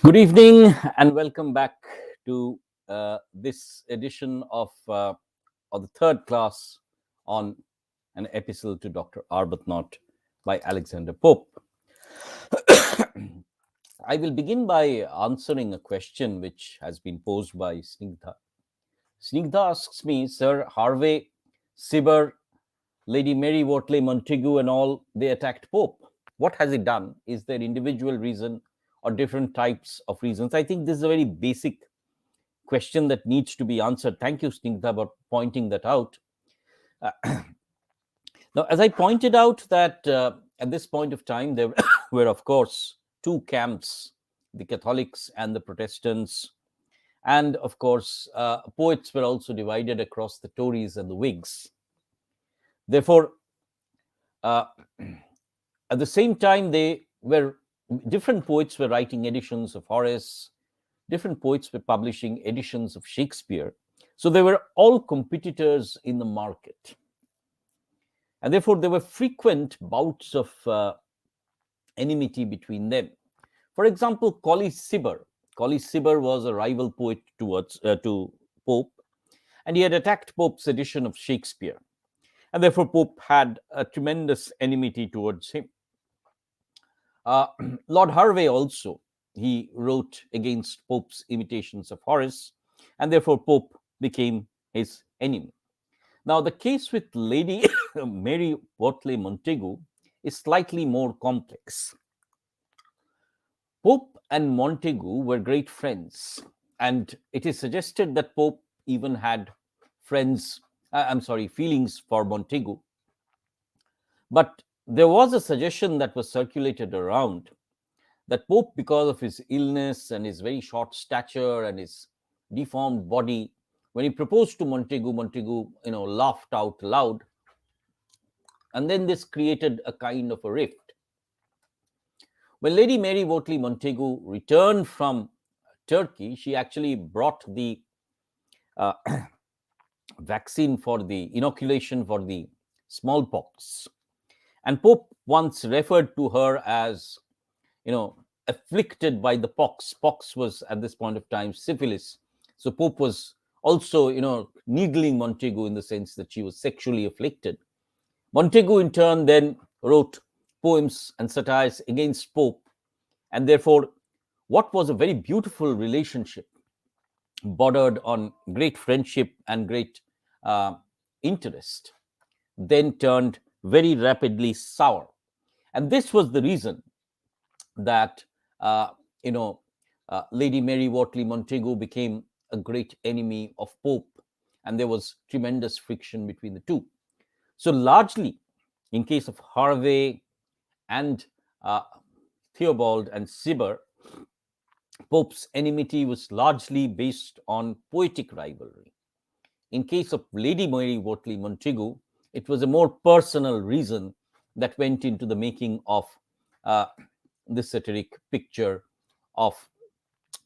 Good evening and welcome back to this edition of the third class on an epistle to Dr. Arbuthnot by Alexander Pope. I will begin by answering a question which has been posed by Snigdha. Snigdha asks me, Sir Harvey, Cibber, Lady Mary Wortley Montagu and all, they attacked Pope. What has he done? Is there individual reason or different types of reasons? I think this is a very basic question that needs to be answered. Thank you, Snigdha, for pointing that out. Now, as I pointed out that at this point of time, there were, of course, two camps, the Catholics and the Protestants. And, of course, poets were also divided across the Tories and the Whigs. Therefore, at the same time, different poets were writing editions of Horace, different poets were publishing editions of Shakespeare. So they were all competitors in the market. And therefore, there were frequent bouts of enmity between them. For example, Colley Cibber. Colley Cibber was a rival poet to Pope, and he had attacked Pope's edition of Shakespeare. And therefore, Pope had a tremendous enmity towards him. Lord Harvey also, he wrote against Pope's imitations of Horace, and therefore Pope became his enemy. Now, the case with Lady Mary Wortley Montagu is slightly more complex. Pope and Montagu were great friends, and it is suggested that Pope even had feelings for Montagu. But there was a suggestion that was circulated around that Pope, because of his illness and his very short stature and his deformed body, when he proposed to Montagu, Montagu, laughed out loud. And then this created a kind of a rift. When Lady Mary Wortley Montagu returned from Turkey, she actually brought the vaccine for the inoculation for the smallpox. And Pope once referred to her as, afflicted by the pox. Pox was, at this point of time, syphilis. So Pope was also, needling Montagu in the sense that she was sexually afflicted. Montagu, in turn, then wrote poems and satires against Pope. And therefore, what was a very beautiful relationship, bordered on great friendship and great interest, then turned very rapidly sour. And this was the reason that, Lady Mary Wortley Montagu became a great enemy of Pope, and there was tremendous friction between the two. So largely, in case of Harvey and Theobald and Cibber, Pope's enmity was largely based on poetic rivalry. In case of Lady Mary Wortley Montagu, it was a more personal reason that went into the making of the satiric picture of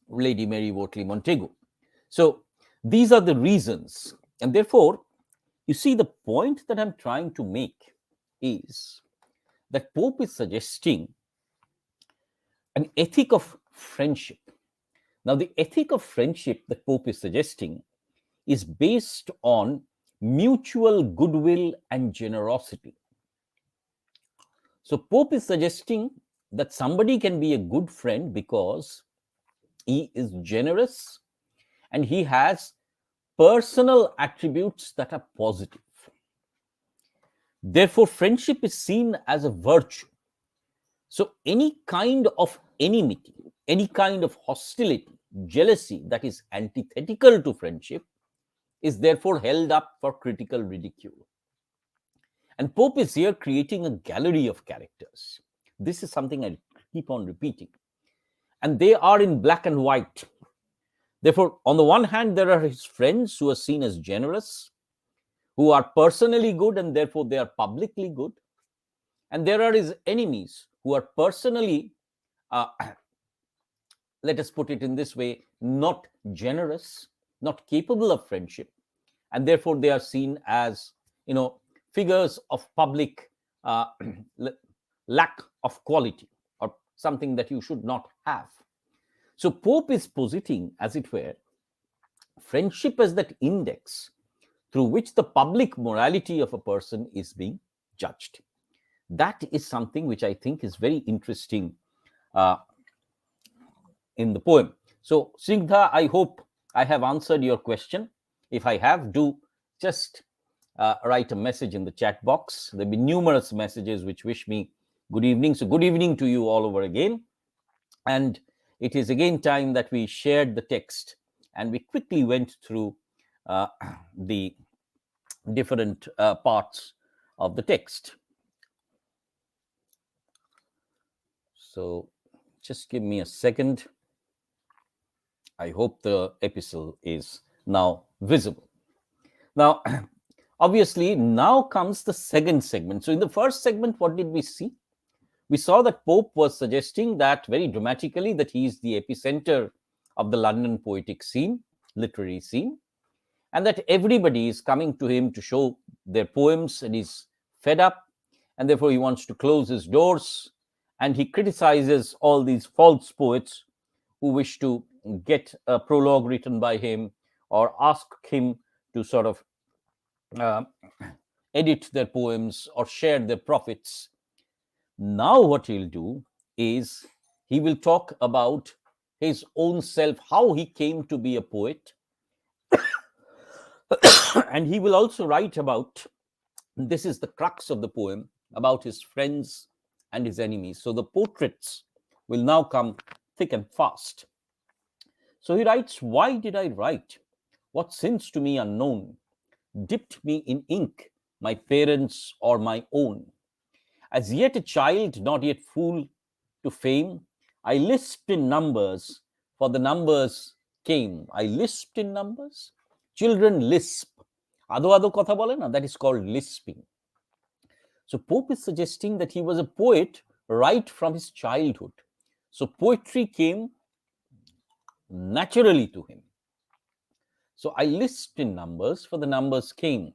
Lady Mary Wortley Montagu. So these are the reasons. And therefore, you see, the point that I'm trying to make is that Pope is suggesting an ethic of friendship. Now, the ethic of friendship that Pope is suggesting is based on mutual goodwill and generosity. So Pope is suggesting that somebody can be a good friend because he is generous and he has personal attributes that are positive. Therefore, friendship is seen as a virtue. So any kind of enmity, any kind of hostility, jealousy that is antithetical to friendship is therefore held up for critical ridicule. And Pope is here creating a gallery of characters. This is something I keep on repeating. And they are in black and white. Therefore, on the one hand, there are his friends who are seen as generous, who are personally good, and therefore they are publicly good. And there are his enemies who are personally, let us put it in this way, not generous, not capable of friendship. And therefore they are seen as, figures of public lack of quality or something that you should not have. So Pope is positing, as it were, friendship as that index through which the public morality of a person is being judged. That is something which I think is very interesting uh, in the poem. So, Snigdha, I hope I have answered your question. If I have, do just write a message in the chat box. There'll be numerous messages which wish me good evening. So, good evening to you all over again. And it is again time that we shared the text and we quickly went through uh, the different parts of the text. So, just give me a second. I hope the epistle is now visible. Now, obviously, now comes the second segment. So, in the first segment, what did we see? We saw that Pope was suggesting that very dramatically that he is the epicenter of the London poetic scene, literary scene, and that everybody is coming to him to show their poems, and he's fed up, and therefore he wants to close his doors, and he criticizes all these false poets who wish to get a prologue written by him or ask him to sort of uh, edit their poems or share their profits. Now, what he'll do is he will talk about his own self, how he came to be a poet, and he will also write about, this is the crux of the poem, about his friends and his enemies. So the portraits will now come thick and fast. So he writes, why did I write? What sins to me unknown dipped me in ink, my parents or my own? As yet a child, not yet fool to fame, I lisped in numbers, for the numbers came. I lisped in numbers? Children lisp. Ado ado kotha bole na, that is called lisping. So Pope is suggesting that he was a poet right from his childhood. So poetry came naturally to him. So I lisped in numbers, for the numbers came.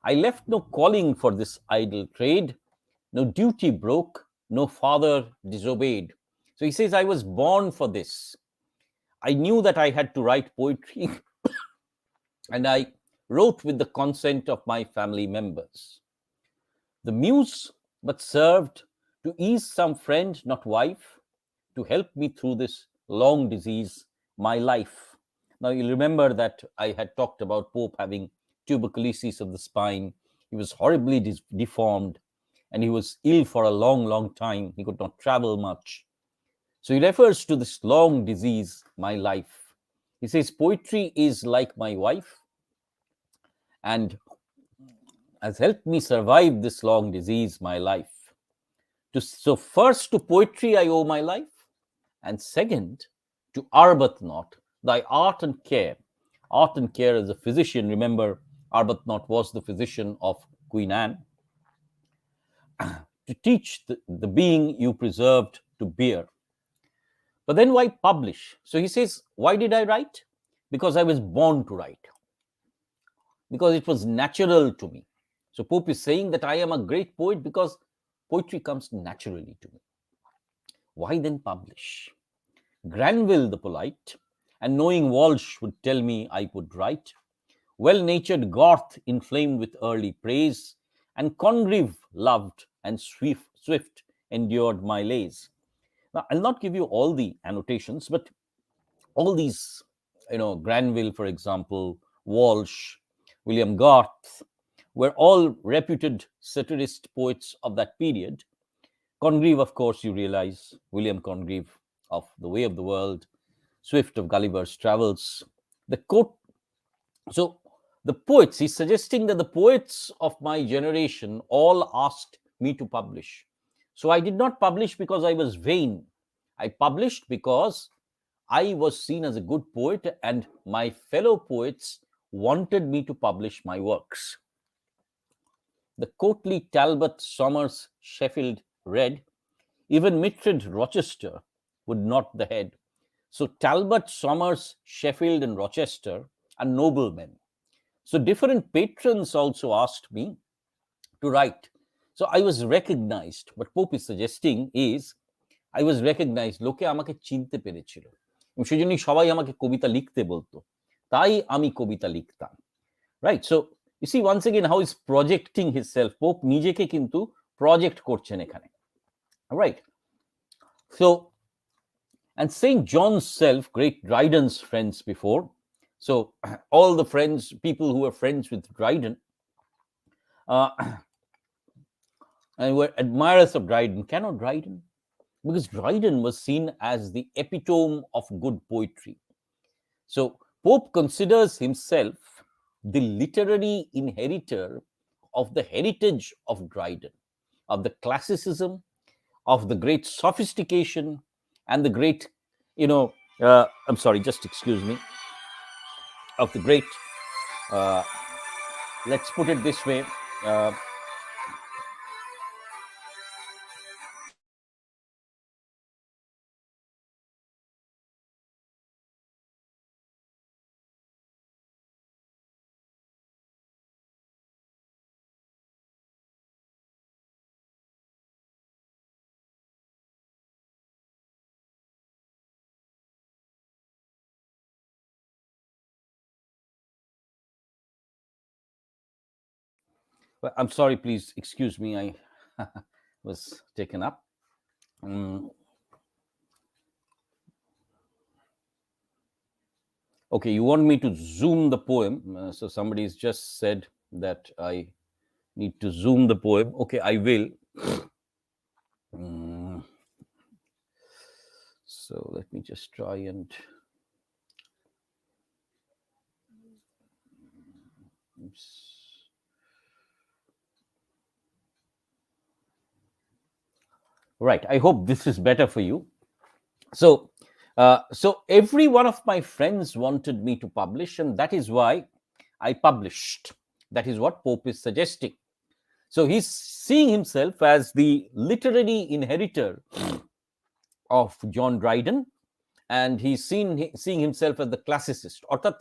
I left no calling for this idle trade. No duty broke, no father disobeyed. So he says, I was born for this. I knew that I had to write poetry, and I wrote with the consent of my family members. The muse but served to ease some friend, not wife, to help me through this long disease, my life. Now, you'll remember that I had talked about Pope having tuberculosis of the spine. He was horribly deformed, and he was ill for a long, long time. He could not travel much. So he refers to this long disease, my life. He says, poetry is like my wife and has helped me survive this long disease, my life. So first to poetry I owe my life, and second to Arbuthnot, thy art and care. Art and care as a physician. Remember, Arbuthnot was the physician of Queen Anne. To teach the being you preserved to bear. But then why publish? So he says, why did I write? Because I was born to write. Because it was natural to me. So Pope is saying that I am a great poet because poetry comes naturally to me. Why then publish? Granville the polite, and knowing Walsh would tell me I could write. Well-natured Garth inflamed with early praise, and Congreve loved and Swift endured my lays. Now, I'll not give you all the annotations, but all these, Granville, for example, Walsh, William Garth, were all reputed satirist poets of that period. Congreve, of course, you realize, William Congreve of The Way of the World, Swift of Gulliver's Travels. The quote, so the poets, he's suggesting that the poets of my generation all asked me to publish. So I did not publish because I was vain. I published because I was seen as a good poet, and my fellow poets wanted me to publish my works. The courtly Talbot, Somers, Sheffield read, even Mitred Rochester would nod the head. So Talbot, Somers, Sheffield, and Rochester are noblemen. So different patrons also asked me to write. So I was recognized. What Pope is suggesting is I was recognised, লোকে আমাকে চিনতে পেরেছিল, এবং সেই জন্যই সবাই আমাকে কবিতা লিখতে বলতো, তাই আমি কবিতা লিখতাম। Right? So you see once again how is projecting himself, pope নিজেকে কিন্তু প্রজেক্ট করছেন এখানে। Right? So and St. John's self, great Dryden's friends before. So all the friends, people who were friends with Dryden, and were admirers of Dryden. Cannot Dryden? Because Dryden was seen as the epitome of good poetry. So Pope considers himself the literary inheritor of the heritage of Dryden, of the classicism, of the great sophistication, and the great, I'm sorry, just excuse me, of the great, let's put it this way, I'm sorry, please excuse me, I was taken up. Okay, you want me to zoom the poem? So somebody's just said that I need to zoom the poem. Okay, I will. So let me just try and. Oops. Right, I hope this is better for you. So every one of my friends wanted me to publish, and that is why I published. That is what Pope is suggesting. So he's seeing himself as the literary inheritor of John Dryden, and he's seeing himself as the classicist. অর্থাৎ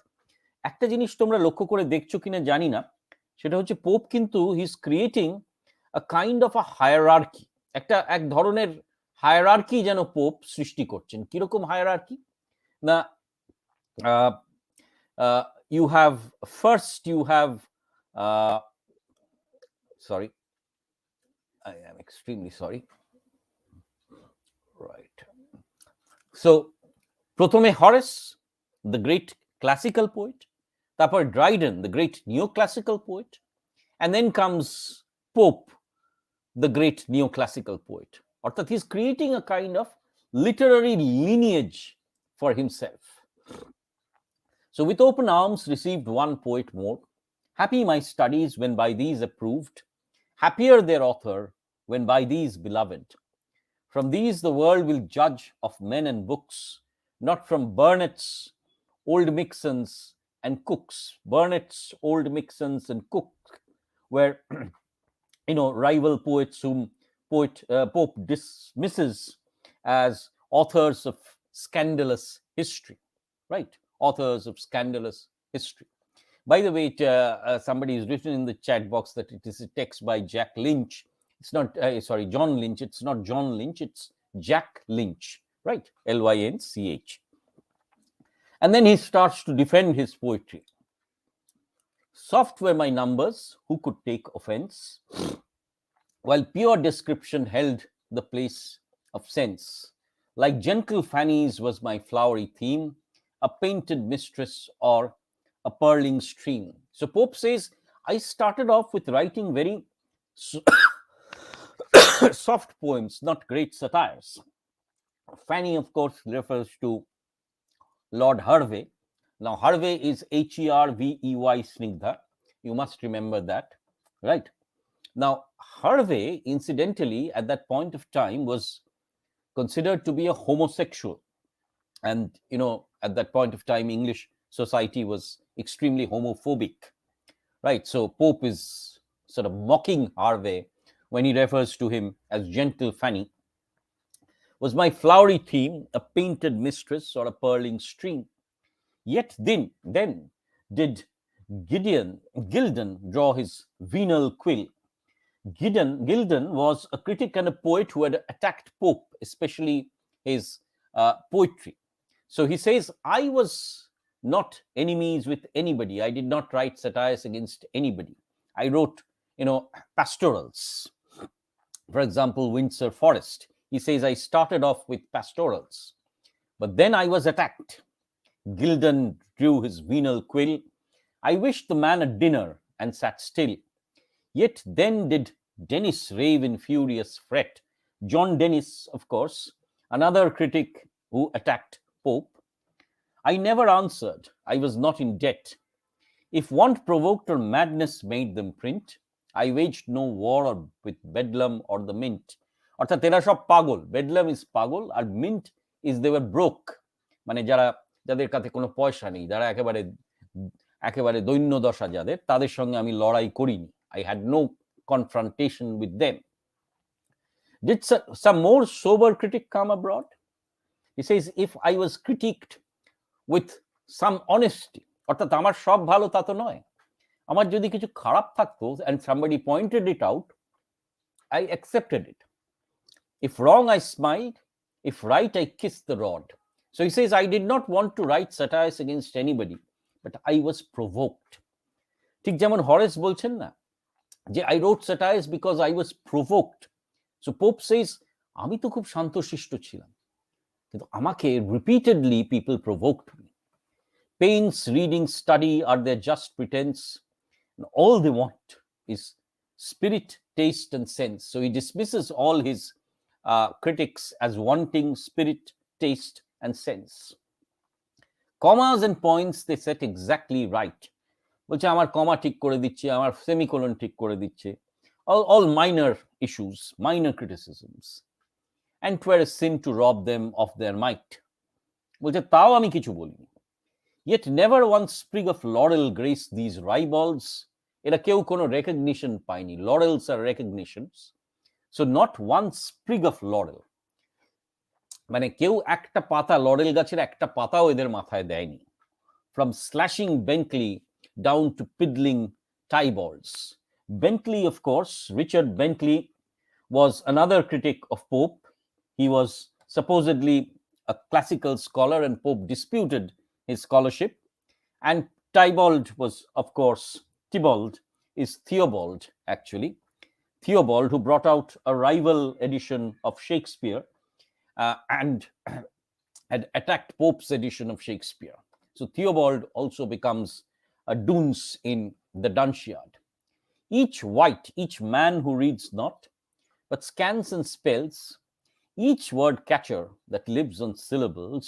একটা জিনিস তোমরা লক্ষ্য করে দেখছো কিনা জানি না, সেটা হচ্ছে পোপ কিন্তু he is creating a kind of a hierarchy, এক ধরনের হায়ারার্কি যেন পোপ সৃষ্টি করছেন। কিরকম হায়ারার্কি? না, you have sorry, I am extremely sorry. Right. So প্রথমে হরেস, the great classical poet, তারপর Dryden, the great neoclassical poet, and then comes Pope, the great neoclassical poet. অর্থাৎ he's creating a kind of literary lineage for himself. So with open arms received one poet more, happy my studies when by these approved, happier their author when by these beloved. From these the world will judge of men and books, not from Burnet's, Old Mixons, and Cooks. Burnet's, Old Mixons, and Cook were, rival poets whom Pope dismisses as authors of scandalous history, right? Authors of scandalous history. By the way, somebody has written in the chat box that it is a text by Jack Lynch. It's not, John Lynch. It's not John Lynch. It's Jack Lynch, right? Lynch. And then he starts to defend his poetry. Soft were my numbers, who could take offense, while pure description held the place of sense. Like gentle fannies was my flowery theme, a painted mistress or a purling stream. So Pope says, I started off with writing very soft poems, not great satires. Fanny, of course, refers to Lord Hervey. Now, Hervey is Hervey Snigdha. You must remember that, right? Now, Hervey, incidentally, at that point of time, was considered to be a homosexual. And, at that point of time, English society was extremely homophobic, right? So Pope is sort of mocking Hervey when he refers to him as gentle Fanny. Was my flowery theme a painted mistress or a purling stream? Yet then did Gildan draw his venal quill, Gildon was a critic and a poet who had attacked Pope, especially his poetry. So he says, I was not enemies with anybody. I did not write satires against anybody. I wrote, pastorals. For example, Windsor Forest. He says, I started off with pastorals, but then I was attacked. Gildon drew his venal quill. I wished the man a dinner and sat still. Yet then did Dennis rave in furious fret. John Dennis, of course, another critic who attacked Pope. I never answered. I was not in debt. If want provoked or madness made them print, I waged no war with Bedlam or the Mint. অর্থাৎ এরা সব পাগল, bedlam is পাগল আর mint is they were broke, মানে যাদের কাছে কোনো পয়সা নেই, যারা একেবারে দৈন্য দশা যাদের, তাদের সঙ্গে আমি লড়াই করিনি। I had no confrontation with them. Did some more sober critic come abroad? He says, if I was critiqued with some honesty, অর্থাৎ আমার সব ভালো তা তো নয়, আমার যদি কিছু খারাপ থাকতো and somebody pointed it out, I accepted it. If wrong, I smiled. If right, I kissed the rod. So he says, I did not want to write satires against anybody, but I was provoked. ঠিক যেমন হরেস বলছেন না যে I wrote satires because I was provoked. So Pope says, আমি তো খুব শান্তশিষ্ট ছিলাম, কিন্তু আমাকে repeatedly people provoked me. Pain's reading study are their just pretense, and all they want is spirit, taste, and sense. So he dismisses all his critics as wanting spirit, taste, and sense. Commas and points they set exactly right. বলছে আমার কমা ঠিক করে দিচ্ছে, আমার semicolon ঠিক করে দিচ্ছে, all minor issues, minor criticisms. And 'twere a sin to rob them of their might. বলছে তাও আমি কিছু বলিনি. Yet never one sprig of laurel graced these ribalds. এরা কেউ কোনো recognition পায়নি. Laurels are recognitions. So not one sprig of laurel. মানে কেউ একটা পাতা, লরেল গাছের একটা পাতাও এদের মাথায় দেয়নি. From slashing Bentley down to piddling Tybalds. Bentley, of course, Richard Bentley was another critic of Pope. He was supposedly a classical scholar and Pope disputed his scholarship. And Tybald was, of course, Tybald is Theobald, actually. Theobald, who brought out a rival edition of Shakespeare and had attacked Pope's edition of Shakespeare. So Theobald also becomes a dunce in the Dunciad. Each wight, each man who reads not, but scans and spells, each word catcher that lives on syllables,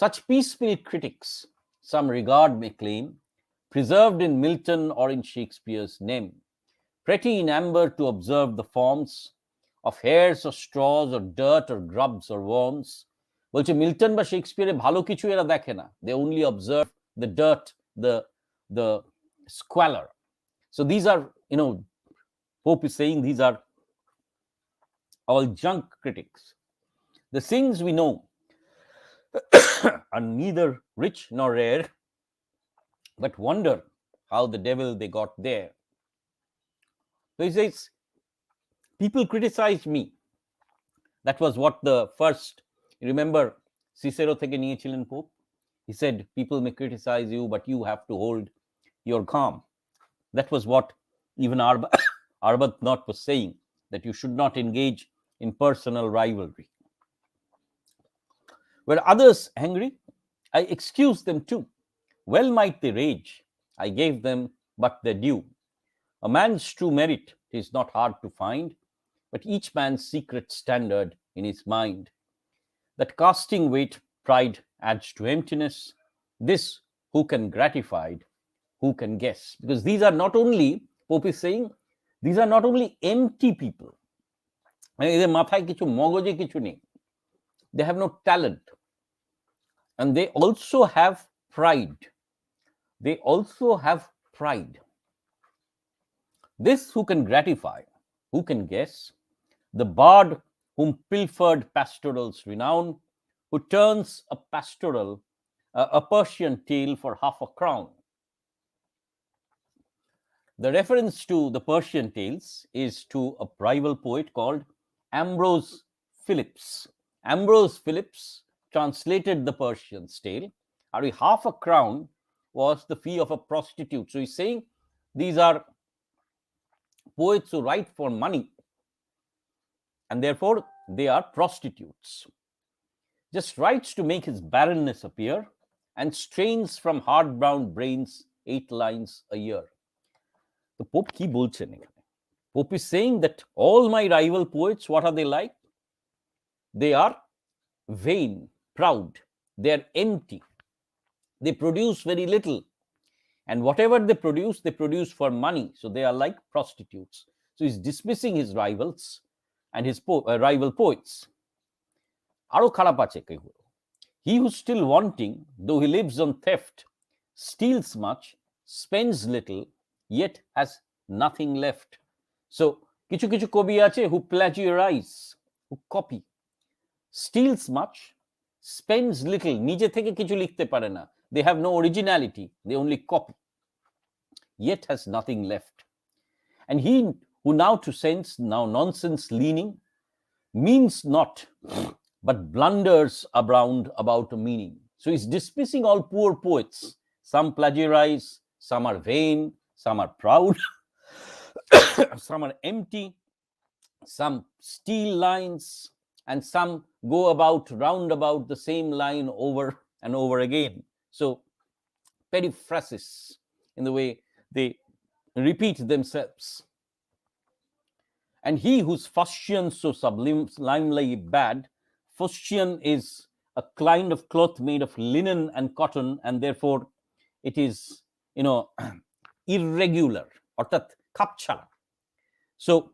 such piecemeal critics some regard may claim, preserved in Milton or in Shakespeare's name, pretty in amber to observe the forms of hairs or straws or dirt or grubs or worms. বলছে Milton বা শেক্সপিয়ারে ভালো কিছু এরা দেখে না. They only observe the dirt, the squalor. So these are, Pope is saying these are all junk critics. The things we know are neither rich nor rare, but wonder how the devil they got there. So he says, people criticized me. That was what the first, remember, Cicero থেকে নিয়েছিলেন Pope. He said, people may criticize you, but you have to hold your calm. That was what even Arbuthnot was saying, that you should not engage in personal rivalry. Were others angry? I excused them too. Well might they rage. I gave them but their due. A man's true merit is not hard to find, but each man's secret standard in his mind. That casting weight pride adds to emptiness. This who can gratified, who can guess? Because these are not only, Pope is saying, these are not only empty people. এদের মাথায় কিছু মগজে কিছু নেই. They have no talent. And they also have pride. They also have pride. This who can gratify, who can guess? The bard whom pilfered pastorals renown, who turns a Persian tale for half a crown. The reference to the Persian tales is to a rival poet called Ambrose Phillips. Ambrose Phillips translated the Persian tale. Are half a crown was the fee of a prostitute. So he's saying these are poets who write for money, and therefore they are prostitutes. Just writes to make his barrenness appear, and strains from hard-bound brains 8 lines a year. The Pope ki bolchen ekhane? Pope is saying that all my rival poets, what are they like? They are vain, proud, they are empty, they produce very little, and whatever they produce for money. So they are like prostitutes. So he's dismissing his rivals and his rival poets. Aro kharap ache egulo. He who's still wanting, though he lives on theft, steals much, spends little, yet has nothing left. So kichu kichu kobi ache who plagiarize, who copy, steals much, spends little, nije theke kichu likhte pare na. They have no originality, they only copy, yet has nothing left. And he who now to sense, now nonsense leaning, means not, but blunders around about a meaning. So he's dismissing all poor poets. Some plagiarize, some are vain, some are proud, some are empty, some steal lines, and some go about round about the same line over and over again. So periphrasis in the way they repeat themselves. And he whose fustian so sublimely bad, fustian is a kind of cloth made of linen and cotton, and therefore it is, irregular, orthat khapchara. So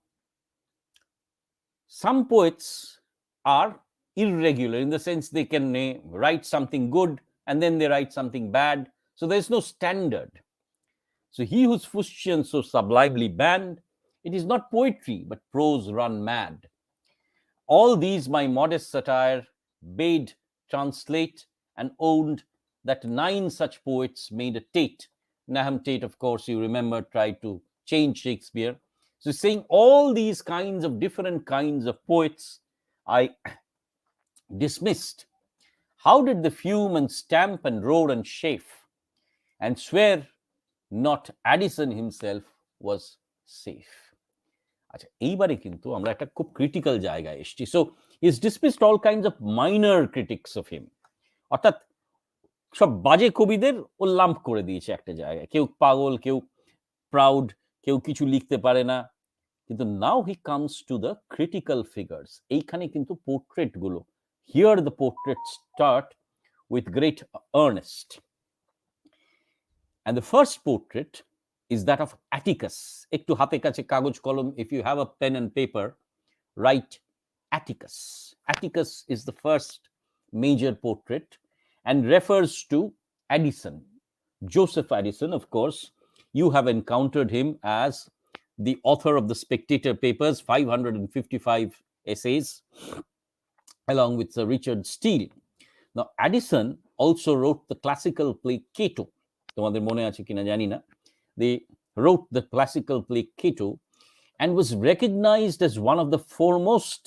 some poets are irregular in the sense they can write something good and then they write something bad. So there's no standard. So he whose fustian so sublimely banned, it is not poetry, but prose run mad. All these my modest satire bade translate, and owned that 9 such poets made a Tate. Nahum Tate, of course, you remember, tried to change Shakespeare. So saying all these kinds of different kinds of poets I dismissed. How did the fume and stamp and roar and chafe, and swear not Addison himself was safe? আচ্ছা, এইবারে কিন্তু আমরা একটা খুব critical জায়গায় এসেছি। So is dismissed all kinds of minor critics of him, অর্থাৎ সব বাজে কবিদের ও লাম্প করে দিয়েছে একটা জায়গায়। কেউ পাগল, কেউ প্রাউড, কেউ কিছু লিখতে পারে না। কিন্তু now he comes to the critical figures. এইখানে কিন্তু পোর্ট্রেট গুলো, here the portrait start with great Ernest. And the first portrait is that of Atticus. Ektu hate kache kagoj kolom, if you have a pen and paper, write Atticus. Atticus is the first major portrait and refers to Addison. Joseph Addison, of course, you have encountered him as the author of the Spectator papers, 555 essays, along with Sir Richard Steele. Now, Addison also wrote the classical play Cato. তোমাদের মনে আছে কিনা জানি না। They wrote the classical play Cato and was recognized as one of the foremost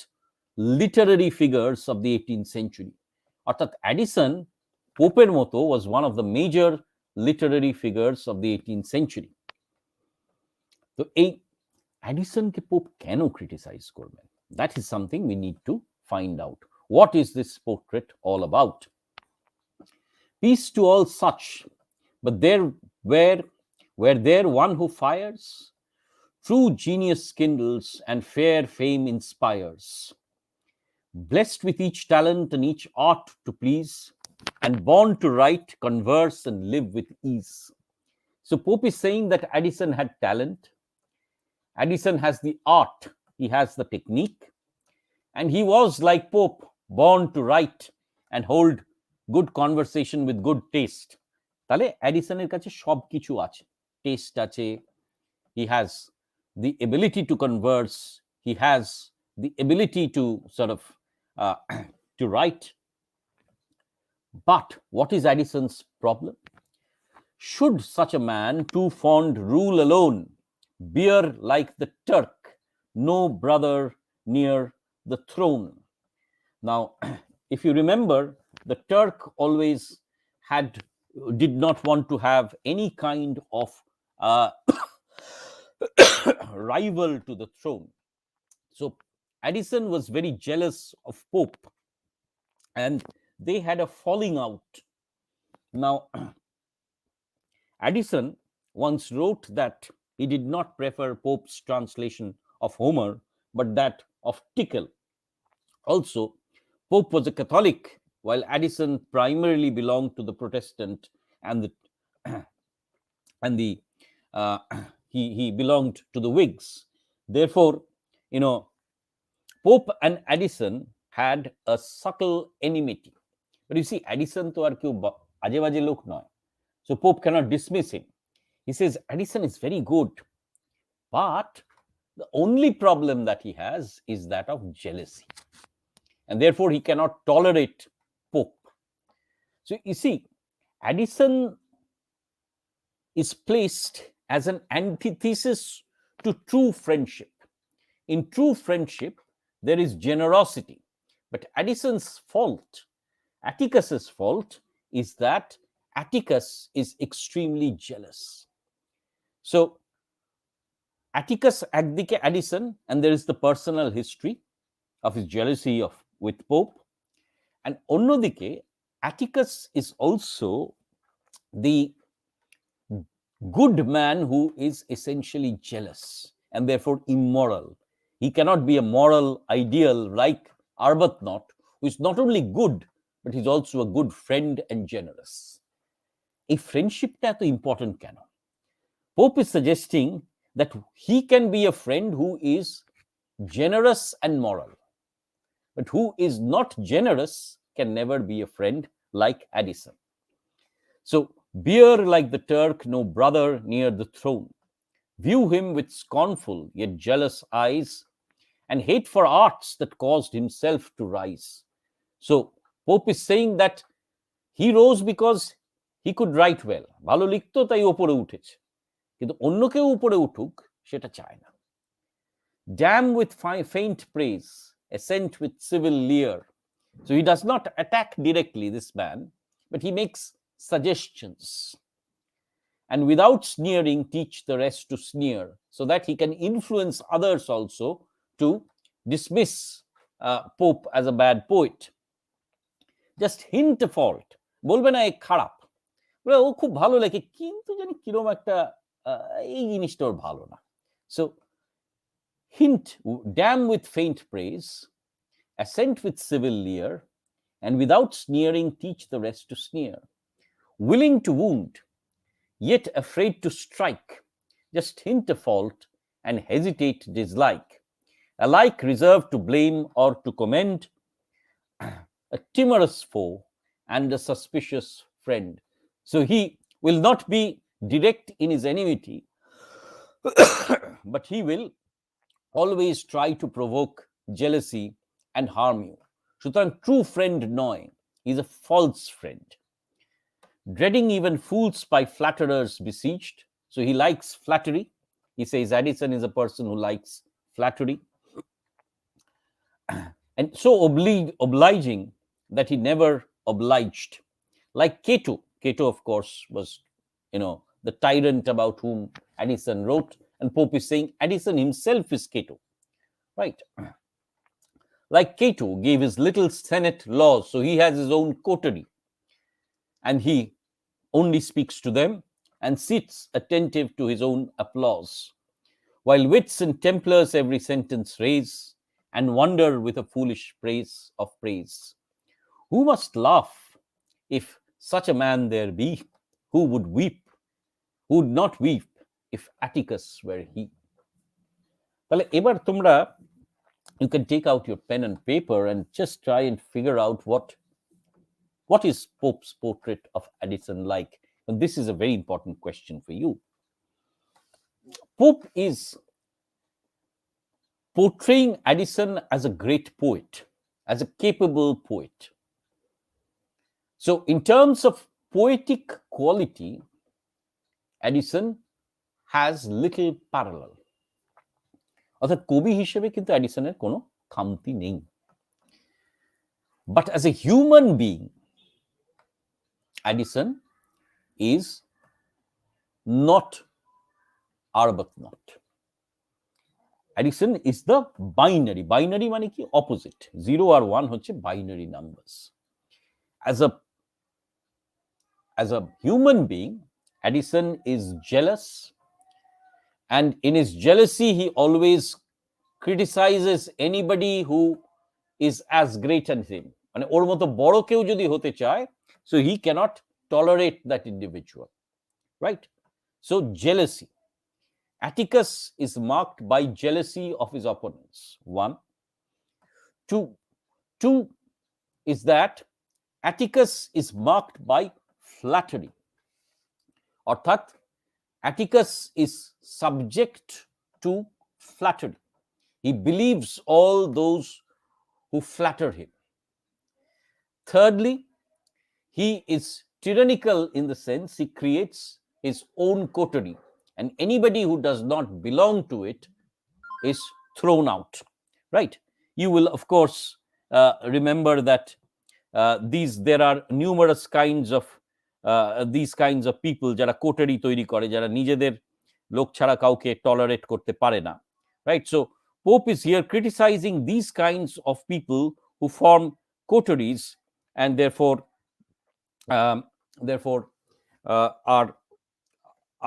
literary figures of the 18th century. অর্থাৎ Addison, পোপের মতো, was one of the major literary figures of the 18th century. তো এই অ্যাডিসনকে pope কেন criticise করবেন? That is something we need to find out. What is this portrait all about? Peace to all such, but where there one who fires, true genius kindles and fair fame inspires, blessed with each talent and each art to please, and born to write, converse, and live with ease. So Pope is saying that Addison had talent, Addison has the art, he has the technique, and he was, like Pope, born to write and hold good conversation with good taste. তাহলে অ্যাডিসনের কাছে সব কিছু আছে, test আছে, he has the ability to converse, he has the ability to sort of to write. But what is Addison's problem? Should such a man, too fond, rule alone, bear like the Turk, no brother near the throne. Now, if you remember, the Turk always had did not want to have any kind of uh, rival to the throne. So Addison was very jealous of Pope, and they had a falling out. Now, Addison once wrote that he did not prefer Pope's translation of Homer, but that of Tickell. Also, Pope was a Catholic, while Addison primarily belonged to the Protestant and the and the uh, he belonged to the Whigs. Therefore, you know, Pope and Addison had a subtle enmity. But you see, Addison to আর কেউ আজে বাজে লোক নয়. So Pope cannot dismiss him. He says Addison is very good, but the only problem that he has is that of jealousy. And therefore he cannot tolerate Pope. So you see, Addison is placed as an antithesis to true friendship. In true friendship, there is generosity. But Addison's fault, Atticus's fault, is that Atticus is extremely jealous. So Atticus একদিকে Addison, and there is the personal history of his jealousy with Pope. And অন্যদিকে, Atticus is also the good man who is essentially jealous and therefore immoral. He cannot be a moral ideal like Arbuthnot, who is not only good, but he's also a good friend and generous. A friendship is so important. Pope is suggesting that he can be a friend who is generous and moral, but who is not generous can never be a friend like Addison. So, bear like the Turk, no brother near the throne. View him with scornful yet jealous eyes, and hate for arts that caused himself to rise. So, Pope is saying that he rose because he could write well. ভালো লিখতো তাই উপরে উঠেছে, কিন্তু অন্য কেউ উপরে উঠুক সেটা চায় না. Damn with faint praise, assent with civil leer. So he does not attack directly this man, but he makes suggestions, and without sneering teach the rest to sneer, so that he can influence others also to dismiss Pope as a bad poet. Just hint a fault, বলবে না এ খারাপ, ও খুব ভালো লেখে কিন্তু জানি কিরকম একটা এই জিনিসটা ওর ভালো না. So hint, damn with faint praise, assent with civil leer, and without sneering teach the rest to sneer. Willing to wound, yet afraid to strike, just hint a fault and hesitate dislike, alike reserved to blame or to commend, a timorous foe and a suspicious friend. So he will not be direct in his enmity, but he will always try to provoke jealousy and harm you. সুতরাং true friend নয়, he's a false friend. Dreading even fools by flatterers besieged. So he likes flattery. He says Addison is a person who likes flattery. And so obliging that he never obliged. Like Cato. Cato, of course, was, the tyrant about whom Addison wrote. And Pope is saying Addison himself is Cato. Right? Like Cato gave his little Senate laws. So he has his own coterie. And he only speaks to them and sits attentive to his own applause, while wits and templars every sentence raise and wonder with a foolish praise of praise. Who must laugh if such a man there be? Who would weep? Who would not weep if Atticus were he? তাহলে এবার তোমরা, you can take out your pen and paper and just try and figure out what is Pope's portrait of Addison like? And this is a very important question for you. Pope is portraying Addison as a great poet, as a capable poet. So in terms of poetic quality, Addison has little parallel. অর্থাৎ কবি হিসেবে কিন্তু অ্যাডিসনের কোনো খামতি নেই। But as a human being, Addison is not Arbuthnot. Addison is the binary. Binary মানে কি? Opposite. 0 আর 1 হচ্ছে binary numbers. As a human being, Addison is jealous, and in his jealousy he always criticizes anybody who is as great as him. মানে ওর মতো বড় কেউ যদি হতে চায়, so he cannot tolerate that individual, right? So jealousy. Atticus is marked by jealousy of his opponents. 1. 2 is that Atticus is marked by flattery. অর্থাৎ Atticus is subject to flattery. He believes all those who flatter him. Thirdly, he is tyrannical in the sense he creates his own coterie, and anybody who does not belong to it is thrown out, right? You will, of course, remember that there are numerous kinds of these kinds of people যারা কোটারি তৈরি করে, যারা নিজেদের লোক ছাড়া কাউকে tolerate করতে পারে না, right? So Pope is here criticizing these kinds of people who form coteries and therefore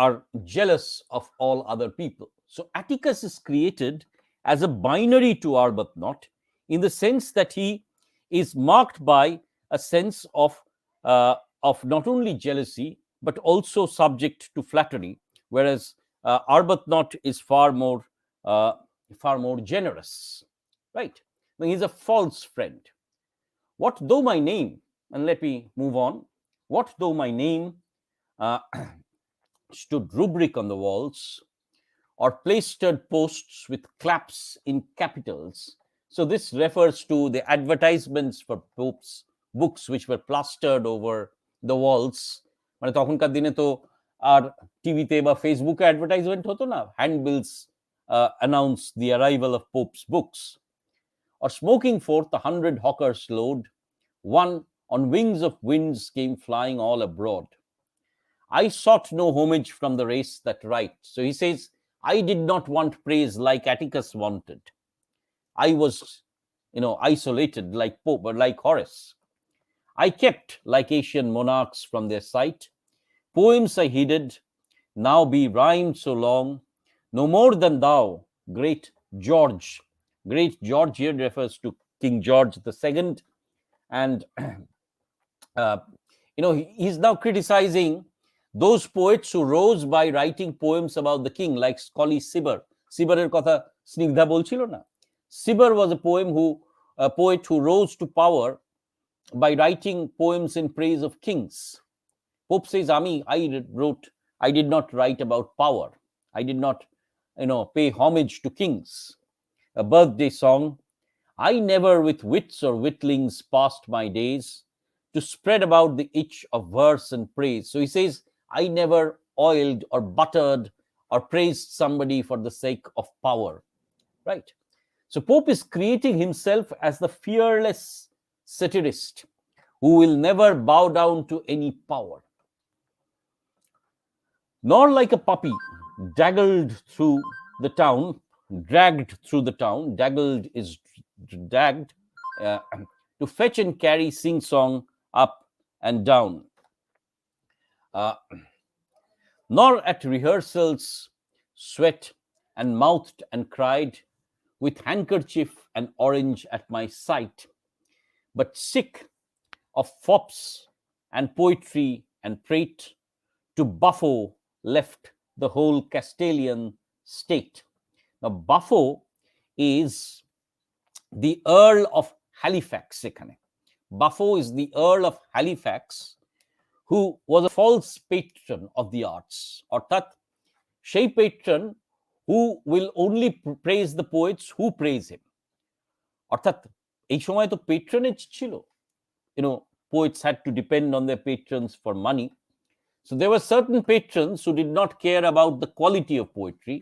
are jealous of all other people. So Atticus is created as a binary to Arbuthnot, in the sense that he is marked by a sense of not only jealousy but also subject to flattery, whereas Arbuthnot is far more generous, right? Now, he's a false friend. What though my name, and let me move on, what though my name stood rubric on the walls, or plastered posts with claps in capitals. So this refers to the advertisements for Pope's books which were plastered over the walls. মানে তখনকার দিনে তো আর টিভিতে বা ফেসবুকে advertisement হতো না, হ্যান্ডবিলস announce the arrival of Pope's books. Or smoking forth 100 hawkers load, one on wings of winds came flying all abroad. I sought no homage from the race that right. So he says, I did not want praise like Atticus wanted. I was, isolated like Pope, or like Horace. I kept, like Asian monarchs, from their sight. Poems I heeded, now be rhymed so long, no more than thou, great George. Great George here refers to King George II. And, he's now criticizing those poets who rose by writing poems about the king, like Scully Cibber. Cibberer kotha Snigdha bolchilo na. Cibber was a poet who rose to power by writing poems in praise of kings. Pope says, I did not write about power. I did not, pay homage to kings. A birthday song. I never with wits or witlings passed my days to spread about the itch of verse and praise. So he says, I never oiled or buttered or praised somebody for the sake of power, right? So Pope is creating himself as the fearless satirist who will never bow down to any power. Nor like a puppy dragged through the town, daggled is dragged, to fetch and carry sing-song up and down. Nor at rehearsals sweat and mouthed and cried, with handkerchief and orange at my sight, but sick of fops and poetry and prate, to Buffo left the whole Castilian state. Now, Buffo is the Earl of Halifax. Buffo is the Earl of Halifax, who was a false patron of the arts. Orthat, সেই patron who will only praise the poets who praise him. অর্থাৎ এই সময় তো patronage ছিল, poets had to depend on their patrons for money. So there were certain patrons who did not care about the quality of poetry,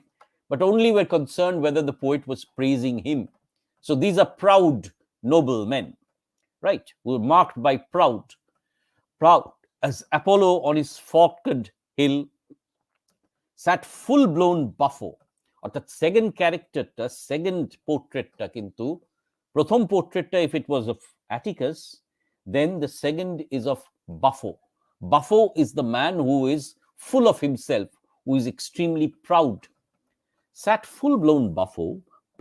but only were concerned whether the poet was praising him. So these are proud, noble men, right? Who are marked by proud, as Apollo on his forked hill sat full blown buffo, অর্থাৎ second ক্যারেক্টারটা, second পোর্ট্রেটটা কিন্তু, প্রথম পোর্ট্রেটটা if it was of Atticus, then the second is of Buffo. Buffo is the man who is full of himself, who is extremely proud. Sat full blown Buffo,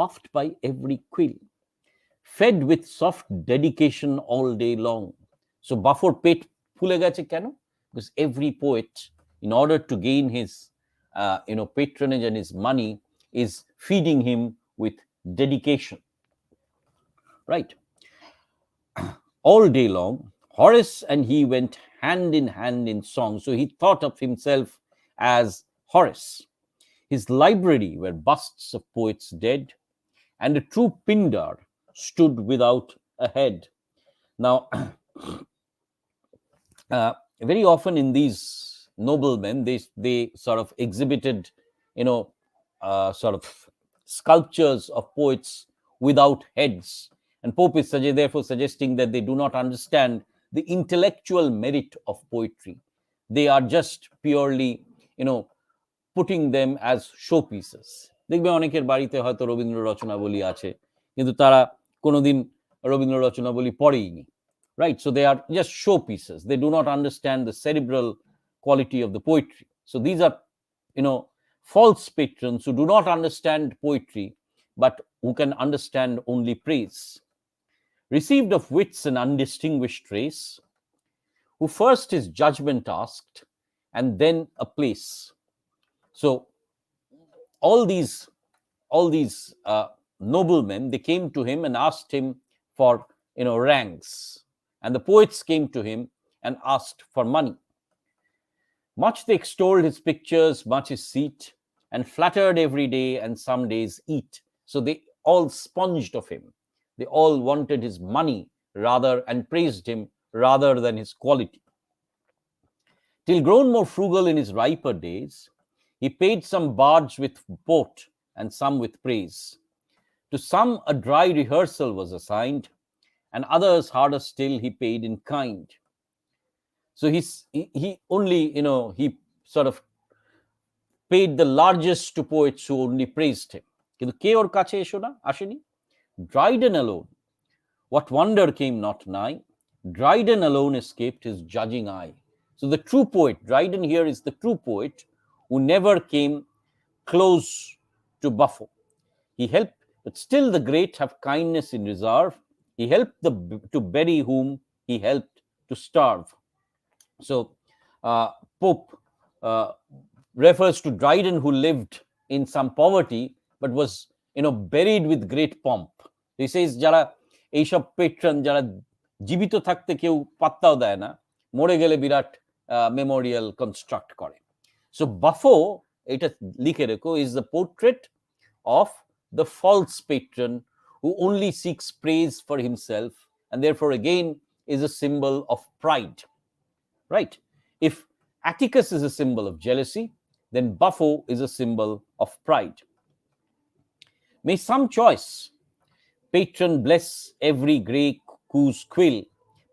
puffed by every quill, fed with soft dedication all day long. So Buffoর পেট ফুলে গেছে কেন? Because every poet, in order to gain his patronage and his money, is feeding him with dedication, right? All day long, Horace and he went hand in hand in song. So he thought of himself as Horace. His library were busts of poets dead, and a true Pindar stood without a head. Now, very often in these noblemen, they sort of exhibited, sort of sculptures of poets without heads. And Pope is therefore suggesting that they do not understand the intellectual merit of poetry. They are just purely, putting them as showpieces. দেখবে অনেকের বাড়িতে হয়তো রবীন্দ্র রচনাবলী আছে, কিন্তু তারা কোনোদিন Rabindra Rachanabali পড়েইনি, right? So they are just showpieces. They do not understand the cerebral quality of the poetry. So these are, false patrons who do not understand poetry, but who can understand only praise. Received of wits an undistinguished race, who first his judgment asked, and then a place. So all these noblemen, they came to him and asked him for, ranks, and the poets came to him and asked for money. Much they extolled his pictures, much his seat, and flattered every day, and some days eat. So they all sponged of him. They all wanted his money rather, and praised him rather than his quality. Till grown more frugal in his riper days, he paid some bards with port and some with praise. To some a dry rehearsal was assigned, and others harder still he paid in kind. So he only, he sort of paid the largest to poets who only praised him. কিন্তু কে ওর কাছে আসেনি? Dryden alone, what wonder came not nigh, Dryden alone escaped his judging eye. So the true poet, Dryden here is the true poet who never came close to Buffo. He helped, but still the great have kindness in reserve. He helped to bury whom he helped to starve. So Pope refers to Dryden, who lived in some poverty, but was, buried with great pomp. He says, যারা এইসব patron, যারা জীবিত থাকতে কেউ পাত্তাও দেয় না, মরে গেলে বিরাট মেমোরিয়াল কনস্ট্রাক্ট করে। So Buffo, এটা লিখে রেখো, is the portrait of the false patron who only seeks praise for himself, and therefore again is a symbol of pride, right? If Atticus is a symbol of jealousy, then Buffo is a symbol of pride. May some choice patron bless every grey goose quill,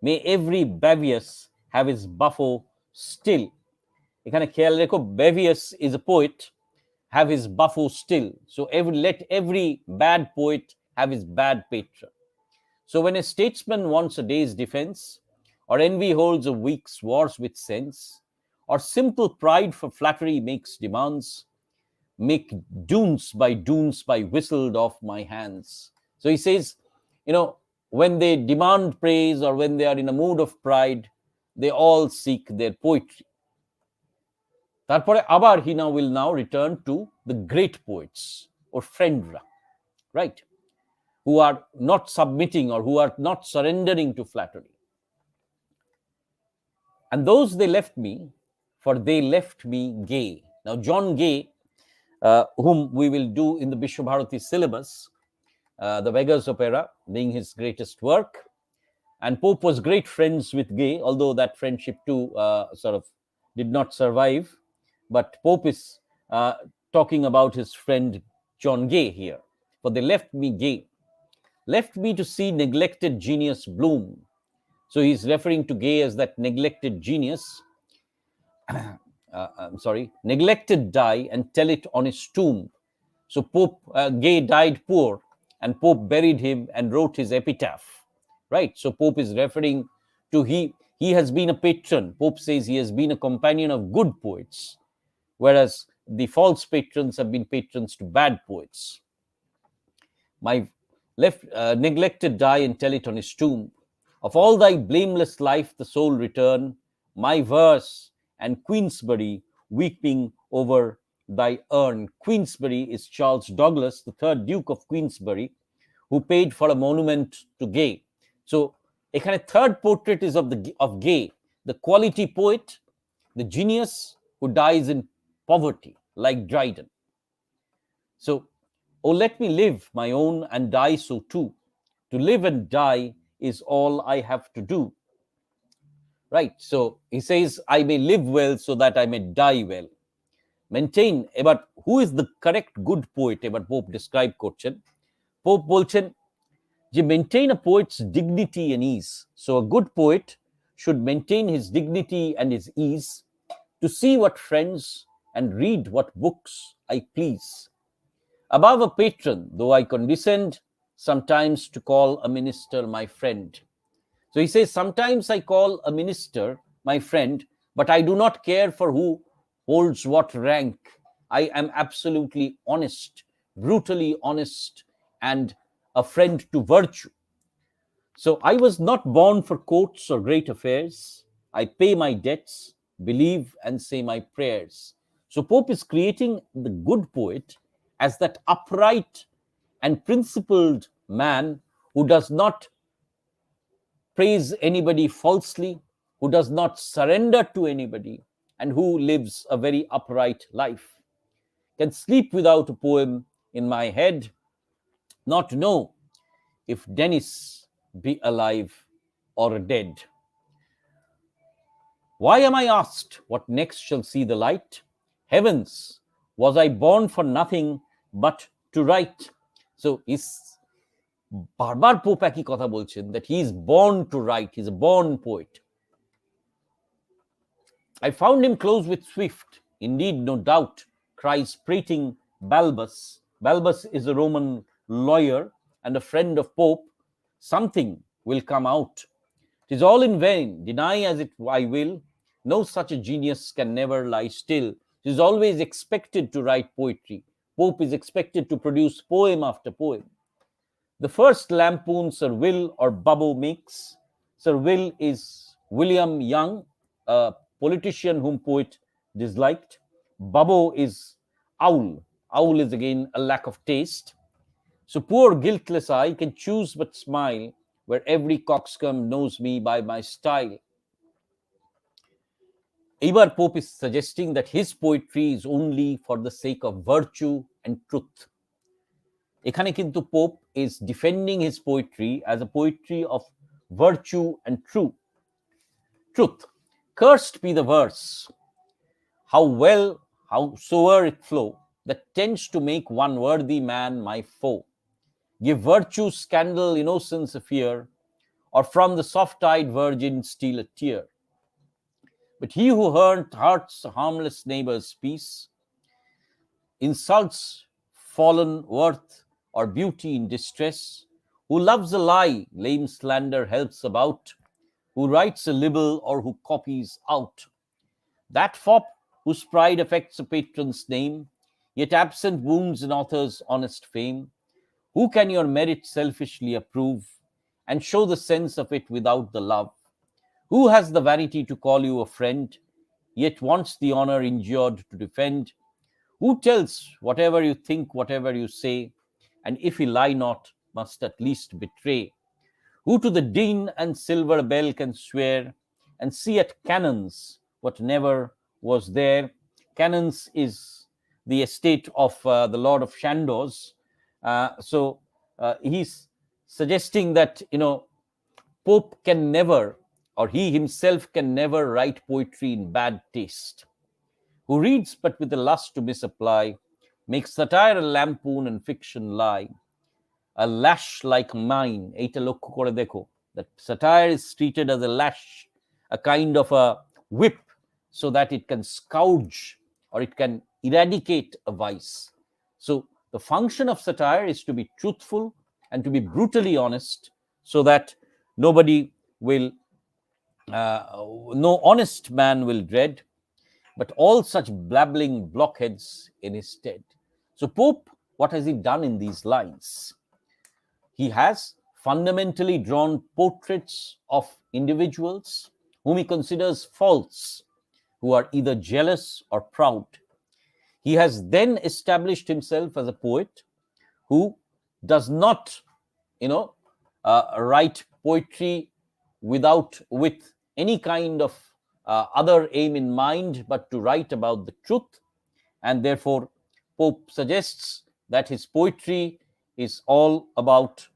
may every Bavius have his Buffo still. এখানে খেয়াল রেখো, Bavius is a poet, have his Buffo still. So let every bad poet have his bad patron. So when a statesman wants a day's defense, or envy holds a week's wars with sense, or simple pride for flattery makes demands, make dunes by whistled off my hands. So he says, when they demand praise, or when they are in a mood of pride, they all seek their poetry. তারপরে আবার he will now return to the great poets, or friendra, right, who are not submitting, or who are not surrendering to flattery. And those they left me, for they left me gay. Now John Gay, whom we will do in the Vishwabharati syllabus, the Beggar's Opera being his greatest work, and Pope was great friends with Gay, although that friendship too sort of did not survive, but Pope is talking about his friend John Gay here. For they left me gay, left me to see neglected genius bloom. So he's referring to Gay as that neglected genius. I'm sorry, neglected die and tell it on his tomb. So Pope Gay died poor, and Pope buried him and wrote his epitaph. Right. So Pope is referring to he has been a patron. Pope says he has been a companion of good poets, whereas the false patrons have been patrons to bad poets. My left neglected die and tell it on his tomb. Of all thy blameless life the sole return, my verse and Queensberry weeping over thy urn. Queensberry is Charles Douglas, the third Duke of Queensberry, who paid for a monument to Gay. So এখানে third portrait is of Gay, the quality poet, the genius who dies in poverty, like Dryden. So, oh, let me live my own and die so too. To live and die is all I have to do. Right. So he says, I may live well so that I may die well. Maintain, but who is the correct good poet? Ebar Pope describe করছেন. Pope বলছেন যে maintain a poet's dignity and ease. So a good poet should maintain his dignity and his ease, to see what friends and read what books I please. Above a patron, though I condescend sometimes to call a minister my friend. So he says, sometimes I call a minister my friend, but I do not care for who holds what rank. I am absolutely honest, brutally honest, and a friend to virtue. So I was not born for courts or great affairs. I pay my debts, believe and say my prayers. So Pope is creating the good poet as that upright and principled man who does not praise anybody falsely, who does not surrender to anybody, and who lives a very upright life. Can sleep without a poem in my head, not know if Dennis be alive or dead. Why am I asked what next shall see the light? Heavens, was I born for nothing but to write? So he's বারবার pope একই কথা বলছেন that he is born to write, he's a born poet. I found him close with Swift, indeed no doubt, cries prating Balbus. Balbus is a Roman lawyer and a friend of Pope. Something will come out. 'Tis all in vain, deny as it I will, no such a genius can never lie still. 'Tis always expected to write poetry. Pope is expected to produce poem after poem. The first lampoon Sir Will or Bubbo makes. Sir Will is William Young, a politician whom poet disliked. Bubbo is Owl. Owl is again a lack of taste. So poor guiltless I can choose but smile, where every coxcomb knows me by my style. Ebar Pope is suggesting that his poetry is only for the sake of virtue and truth. এখানে কিন্তু Pope is defending his poetry as a poetry of virtue and truth. Cursed be the verse, howsoever it flow, that tends to make one worthy man my foe. Give virtue, scandal, innocence a fear, or from the soft-eyed virgin steal a tear. But he who hurts harmless neighbor's peace, insults fallen worth or beauty in distress, who loves a lie, lame slander helps about, who writes a libel or who copies out, that fop whose pride affects a patron's name, yet absent wounds an author's honest fame, who can your merit selfishly approve and show the sense of it without the love? Who has the vanity to call you a friend, yet wants the honor injured to defend? Who tells whatever you think, whatever you say, and if he lie not, must at least betray? Who to the din and silver bell can swear, and see at cannons what never was there? Cannons is the estate of the Lord of Chandos. So he's suggesting that, Pope can never, or he himself can never write poetry in bad taste. Who reads but with a lust to misapply, makes satire a lampoon and fiction lie. A lash like mine, eita lokho kore dekho, that satire is treated as a lash, a kind of a whip, so that it can scourge or it can eradicate a vice. So the function of satire is to be truthful and to be brutally honest, so that nobody will, no honest man will dread, but all such blabbling blockheads in his stead. So Pope, what has he done in these lines? He has fundamentally drawn portraits of individuals whom he considers false, who are either jealous or proud. He has then established himself as a poet who does not, write poetry with any kind of other aim in mind, but to write about the truth. And therefore, Pope suggests that his poetry is all about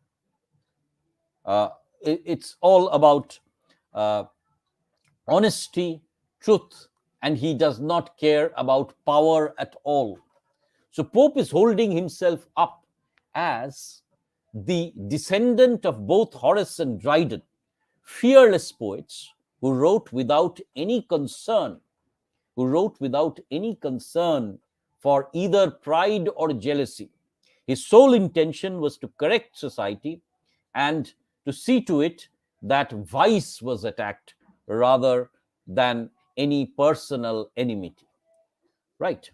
honesty, truth, and he does not care about power at all. So Pope is holding himself up as the descendant of both Horace and Dryden, fearless poets who wrote without any concern, for either pride or jealousy. His sole intention was to correct society and to see to it that vice was attacked rather than any personal enmity. Right.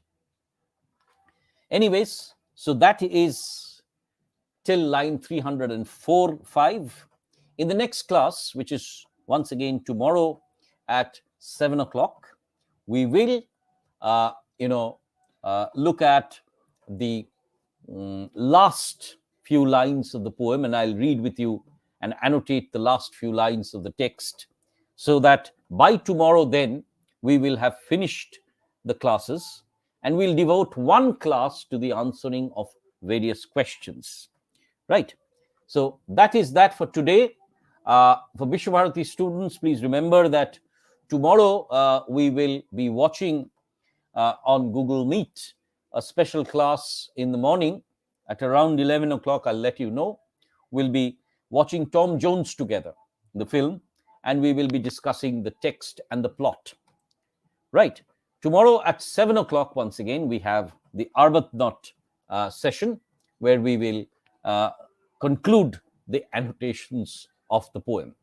Anyways, so that is till line 304-5. In the next class, which is once again tomorrow at 7 o'clock, we will, look at the last few lines of the poem, and I'll read with you and annotate the last few lines of the text, so that by tomorrow then we will have finished the classes, and we'll devote one class to the answering of various questions. Right. So that is that for today. For Vishwabharati students, please remember that tomorrow we will be watching on Google Meet a special class in the morning at around 11 o'clock. I'll let you know. We'll be watching Tom Jones together, the film, and we will be discussing the text and the plot. Right. Tomorrow at 7 o'clock, once again, we have the Arbuthnot session, where we will conclude the annotations of the poem.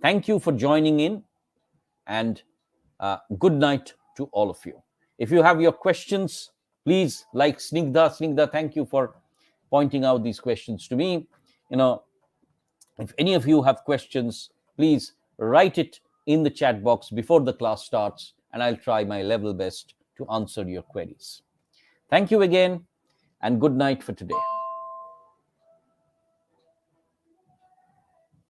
Thank you for joining in, and good night to all of you. If you have your questions, please, like Snigdha, thank you for pointing out these questions to me. If any of you have questions, please write it in the chat box before the class starts, and I'll try my level best to answer your queries. Thank you again, and good night for today.